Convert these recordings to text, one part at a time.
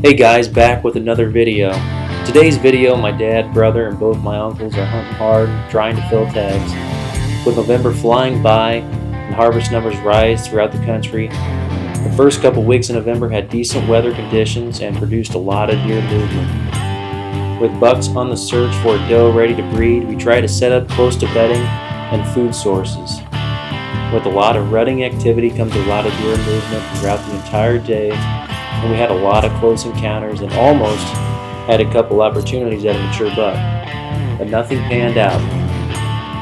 Hey guys, back with another video. Today's video, my dad, brother, and both my uncles are hunting hard, trying to fill tags. With November flying by and harvest numbers rise throughout the country, the first couple weeks in November had decent weather conditions and produced a lot of deer movement. With bucks on the search for a doe ready to breed, we try to set up close to bedding and food sources. With a lot of rutting activity comes a lot of deer movement throughout the entire day, and we had a lot of close encounters and almost had a couple opportunities at a mature buck, but nothing panned out.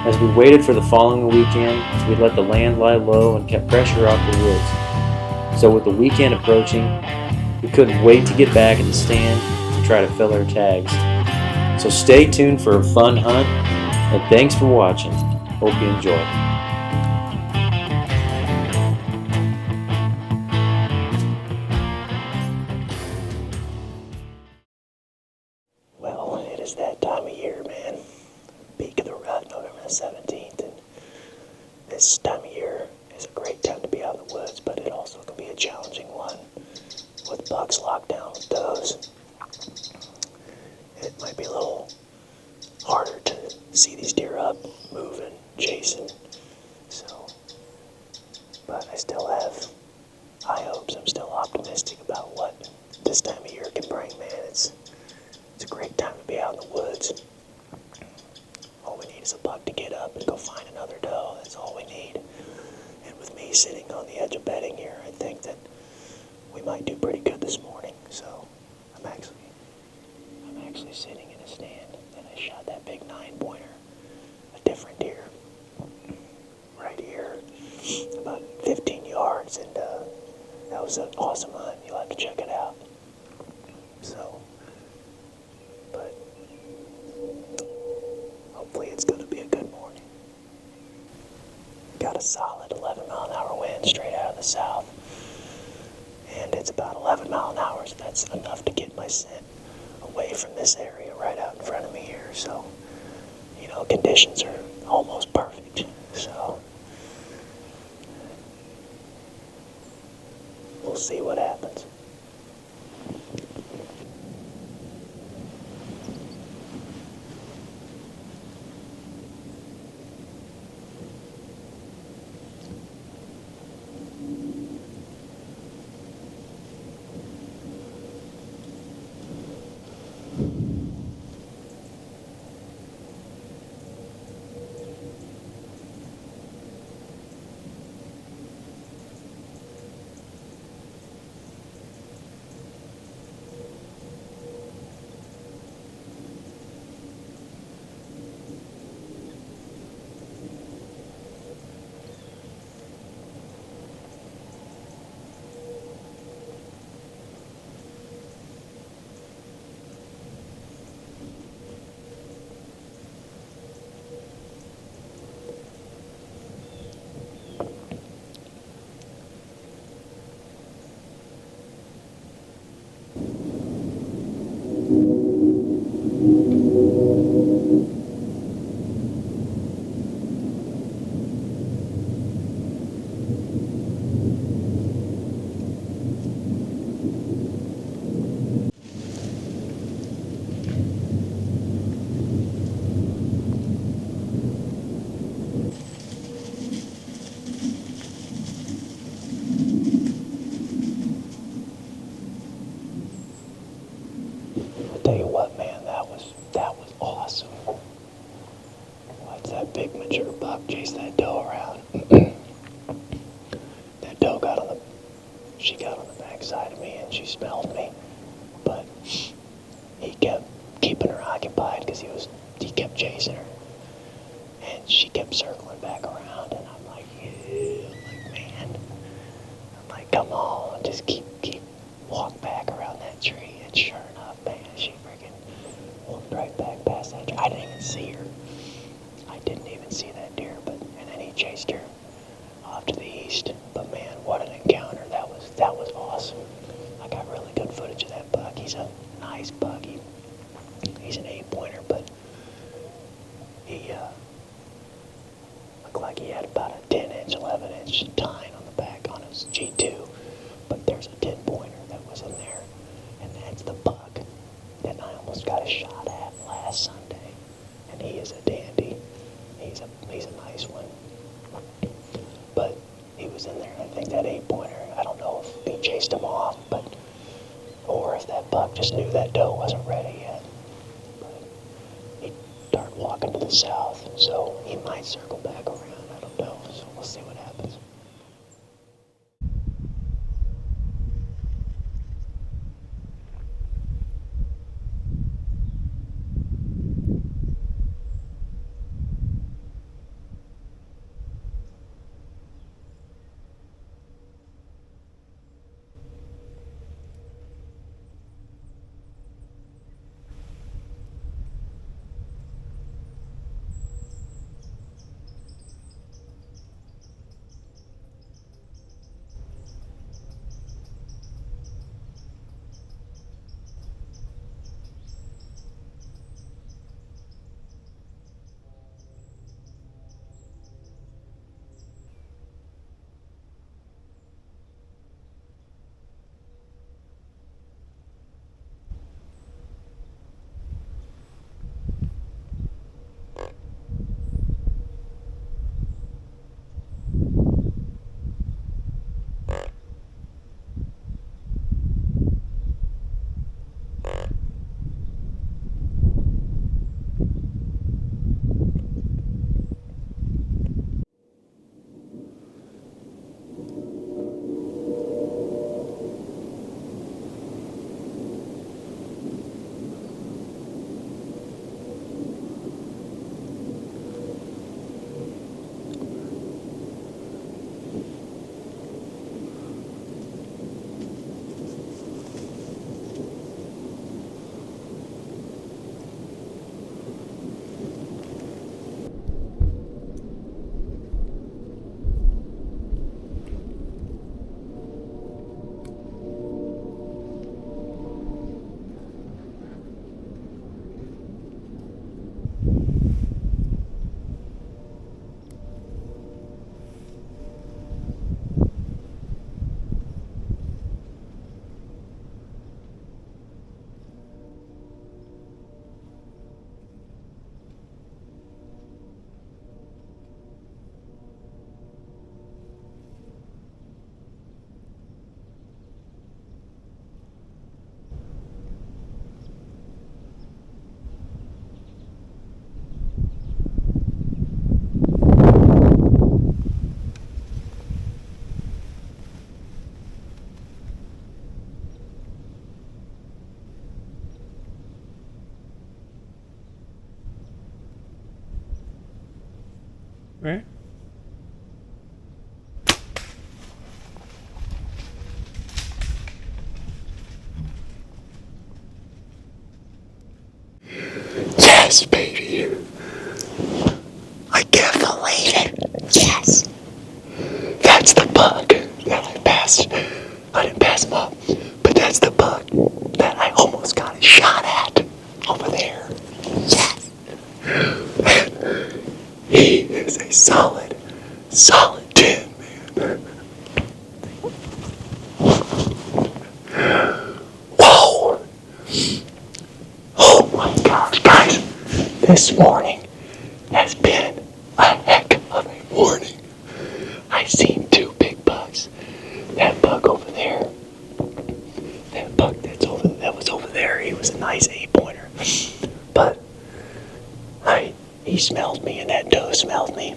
As we waited for the following weekend, we let the land lie low and kept pressure off the woods. So with the weekend approaching, we couldn't wait to get back in the stand and try to fill our tags. So stay tuned for a fun hunt, and thanks for watching. Hope you enjoy. Well, it is that time of year, man. Peak of the rut, November the 17th. And this time of year is a great time to be out in the woods, but it also can be a challenging one with bucks locked down with does. It might be a little harder to see these deer up, moving, chasing. So, but I still have high hopes. I'm still optimistic about what this time of year can bring, man. It's a great time to be out in the woods. All we need is a buck to get up and go find another doe. That's all we need. And with me sitting on the edge of bedding here, I think that we might do pretty good this morning. So I'm actually sitting in a stand, and I shot that big 9-pointer, a different deer, right here, about 15 yards, and that was an awesome hunt. You'll have to check it out. So, but hopefully it's going to be a good morning. Got a solid 11-mile-an-hour wind straight out of the south, and it's about 11 miles an hour, so that's enough to get my scent away from this area right out in front of me here. So, conditions are almost perfect. So, we'll see what happens. Tell you what, man, that was awesome. Watch that big mature buck chase that doe around. That doe got on the backside of me and she smelled me, but he kept keeping her occupied because he kept chasing her, and she kept circling back around, and I'm like, yeah, man, come on, just keep walk back around that tree. And sure enough, man, she freaking walked right back past that tree. I didn't even see her. I didn't even see that deer, and then he chased her off to the east. But man, what an encounter. That was awesome. I got really good footage of that buck. He's a nice buck. He's an 8-pointer, but he looked like he had about a 10-inch, 11-inch tine on the back on his G2. But there's a 10-pointer that was in there, and was in there. I think that 8-pointer, I don't know if he chased him off, or if that buck just knew that doe wasn't ready yet. But he started walking to the south, so he might circle back around. I don't know, so we'll see what happens. Right? Yes, baby. I can't believe it. Yes. That's the buck that I passed. I didn't pass him up, but that's the buck that I almost got a shot at over there. Yes. He is a solid 10, man. Whoa. Oh my gosh, guys. This morning has been a heck of a morning. I seen 2 big bucks. That buck over there. That buck that was over there, he was a nice 8-pointer. But he smelled me and that doe smelled me.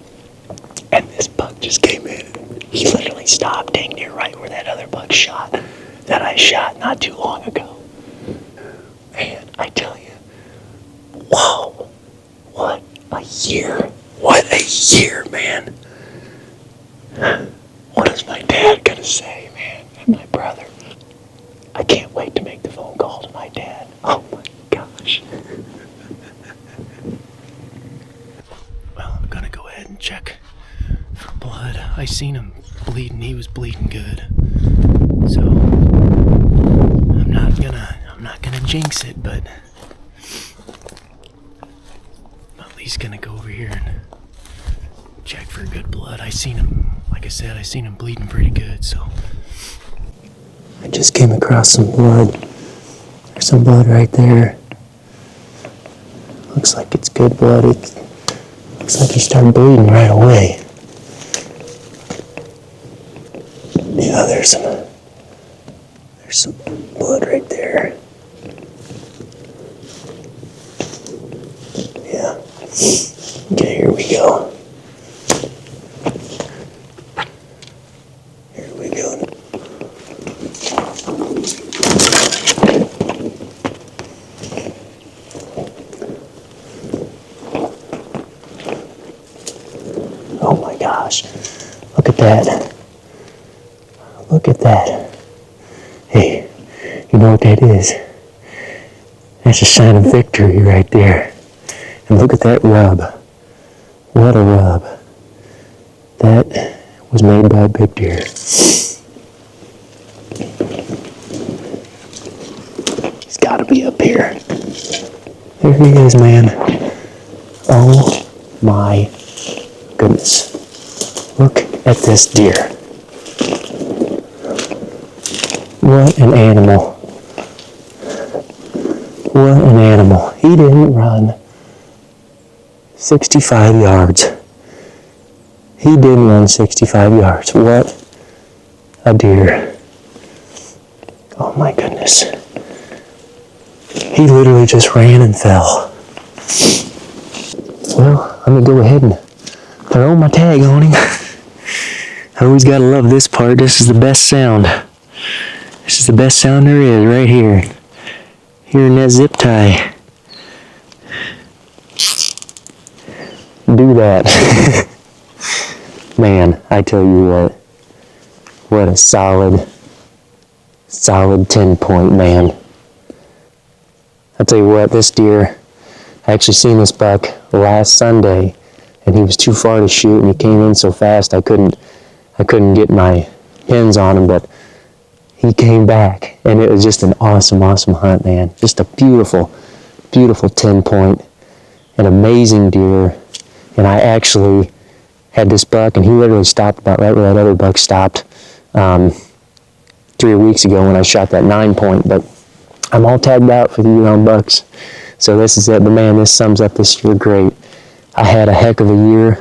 And this buck just came in. He literally stopped dang near right where that other buck shot that I shot not too long ago. And I tell you, whoa, what a year. What a year, man. What is my dad gonna say, man? And my brother. I can't wait to make the phone call to my dad. Oh my gosh. Well, I'm gonna go ahead and check for blood. I seen him bleeding. He was bleeding good. So I'm not gonna jinx it, but I'm at least gonna go over here and check for good blood. I seen him, like I said, I seen him bleeding pretty good, so. I just came across some blood. There's some blood right there. Looks like it's good blood. It looks like he started bleeding right away. Yeah, there's some blood right there. Yeah. Okay, here we go. Here we go. Oh my gosh. Look at that. Look at that. Hey, you know what that is? That's a sign of victory right there. And look at that rub. What a rub. That was made by a big deer. He's got to be up here. There he is, man. Oh my goodness. Look at this deer. What an animal. What an animal. He didn't run 65 yards. He didn't run 65 yards. What a deer. Oh my goodness. He literally just ran and fell. Well, I'm going to go ahead and throw my tag on him. I always got to love this part. This is the best sound. This is the best sound there is right here. Hearing that zip tie. Do that. Man, I tell you what a solid 10-point, man. I tell you what, this deer, I actually seen this buck last Sunday, and he was too far to shoot, and he came in so fast I couldn't get my pins on him, but he came back, and it was just an awesome hunt, man. Just a beautiful 10-point, an amazing deer. And I actually had this buck, and he literally stopped about right where that other buck stopped 3 weeks ago when I shot that 9-point. But I'm all tagged out for the year-round bucks, so this is it. But man, this sums up this year great. I had a heck of a year,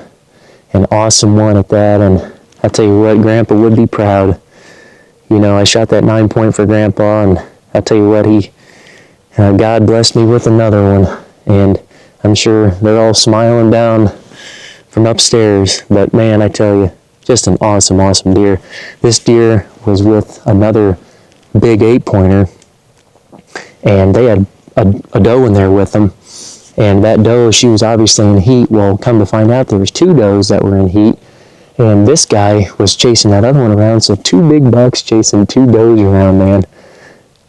an awesome one at that, and I tell you what, Grandpa would be proud. You know, I shot that 9-point for Grandpa, and I tell you what, God blessed me with another one, and I'm sure they're all smiling down from upstairs. But man, I tell you, just an awesome deer. This deer was with another big 8-pointer, and they had a doe in there with them, and that doe, she was obviously in heat. Well, come to find out, there was 2 does that were in heat, and this guy was chasing that other one around, so 2 big bucks chasing 2 does around, man.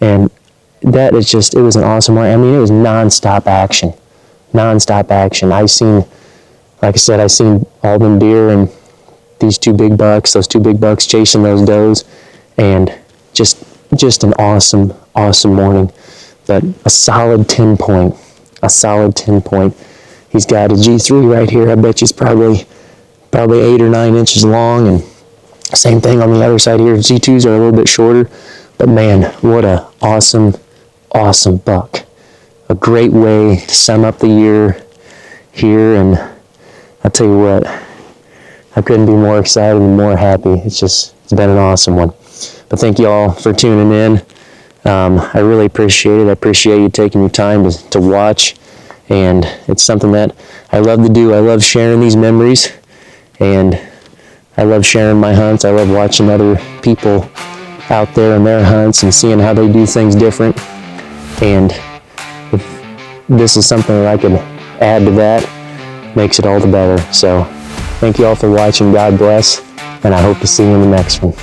And that is just, it was an awesome one. I mean, it was non-stop action. Like I said, I seen all them deer and those 2 big bucks chasing those does, and just an awesome morning. But a solid 10-point. He's got a G3 right here. I bet you it's probably 8 or 9 inches long, and same thing on the other side here. G2s are a little bit shorter, but man, what a awesome buck. A great way to sum up the year here, and I'll tell you what, I couldn't be more excited and more happy. It's been an awesome one. But thank you all for tuning in. I really appreciate it. I appreciate you taking your time to watch, and it's something that I love to do. I love sharing these memories, and I love sharing my hunts. I love watching other people out there in their hunts and seeing how they do things different. And if this is something that I can add to that, makes it all the better. So thank you all for watching. God bless, and I hope to see you in the next one.